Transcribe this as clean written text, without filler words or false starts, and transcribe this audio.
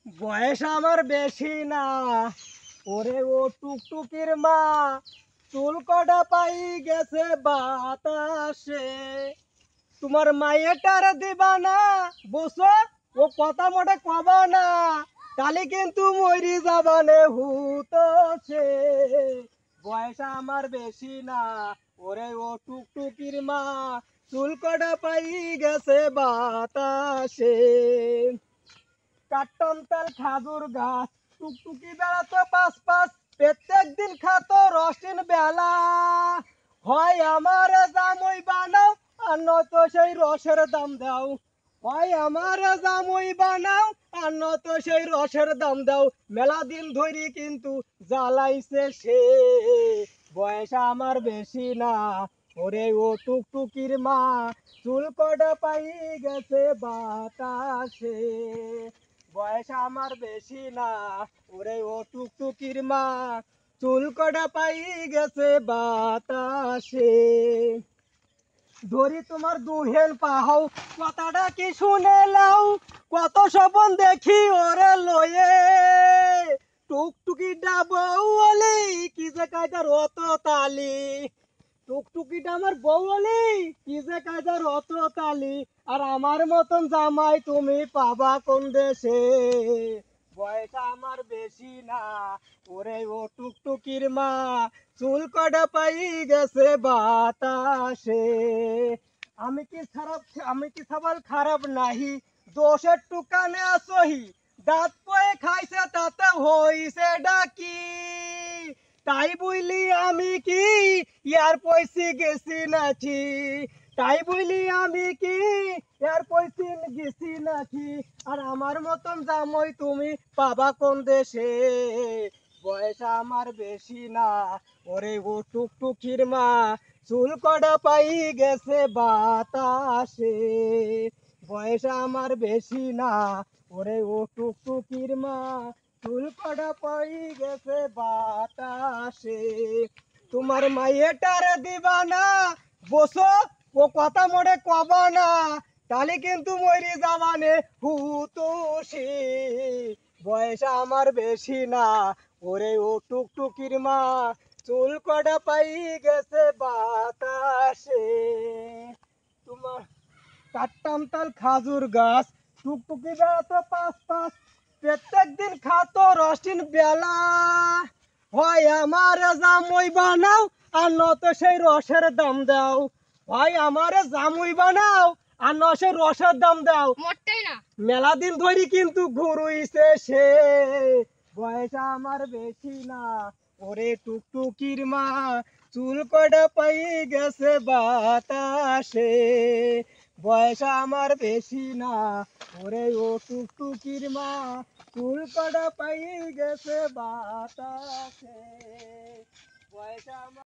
বয়স আমার বেশি না, ওরে ও টুকটুকির মা, চুল কটা পাই গেছে বাতাসে। তোমার মায়েটার দিবা না, বুঝছো? ও কথা মোটে কবা না, তাহলে কিন্তু মরি যাবানে হুতছে। বয়স আমার বেশি না, ওরে ও টুকটুকির মা, চুল কটা পাই গেছে বাতাসে। কাটন তেল খাজুর গাছ, টুকটুকি বেড়াতো পাঁচ পাঁচ, প্রত্যেক দিন খাতো রসিন বেলা। হয় আমার জামুই বানাও, আর নয়তো সেই রসের দাম দাও। হয় আমার জামুই বানাও, আর নয়তো সেই রসের দাম দাও। মেলা দিন ধরি কিন্তু জ্বালাইছে সে। বয়স আমার বেশি না, ওরে ও টুকটুকির মা, চুল কটা পাই গেছে বাতাসে। বয়স আমার বেশি না, ওরে ও টুকটুকির মা, চুল কটা পাই গেছে বাতাসে। ধরি তোমার দুহেল পাহাও, কথাটা কি শুনে লাও, কত স্বপন দেখি ওরে লয়ে। টুকটুকিটা বউ বলি, কি যে কায়দার অত তালি। টুকটুকিটা আমার বউ বলি, কি যে কায়দার অত তালি। আর আমার মতন জামাই তুমি পাবা কোন দেশে। বয়স আমার বেশি না, ওরে ও টুকটুকির মা, চুল কটা পাই গেছে বাতাসে। আমি কি সবাল খারাপ নাহি, দোষের টুকানে আসহি, দাঁত পয়ে খাইছে তাতে হইছে ডাকি। তাই বুঝলি আমি কি ইয়ার পয়সি গেছি নাকি, তাই বুঝলি আমি কি ইয়ার পয়সি গেছি নাকি। আর আমার মতন জামই তুমি পাবা কোন দেশে। বয়স আমার বেশি না, ওরে ও টুকটুকির মা, চুল কটা পাই গেছে বাতাসে। বয়স আমার বেশি না, ওরে ও টুকটুকির মা, চুল কটা পাই গেছে বাতাসে। তোমার মাইয়েটার দিবা না, বসো, ও কথা মোড়ে কবা না, তাহলে কিন্তু মরি যাবানে হুতোষী। বয়স আমার বেশি না, ওরে ও টুকটুকির মা, চুল কটা পাই গেছে বাতাসে। তোমার কাটতাম তাল খাজুর গাছ, টুকটুকি বেড়াতো পাঁচ পাঁচ, প্রত্যেক দিন খাতো রসিন বেলা। হয় আমার জামুই বানাও, আর নত সেই রসের দাম দাও। হয় আমার জামুই বানাও, আর ন সেই রসের দাম দাও। মোটেই না। মেলা দিন ধরি কিন্তু ঘুরুইছে সে। বয়স আমার বেশি না, ওরে টুকটুকির মা, চুল কটা পাই গেছে বাতাসে। বয়স আমার বেশি না, ওরে ও টুকটুকির মা, চুল কটা পাই গেছে বাতাসে। বয়স আমার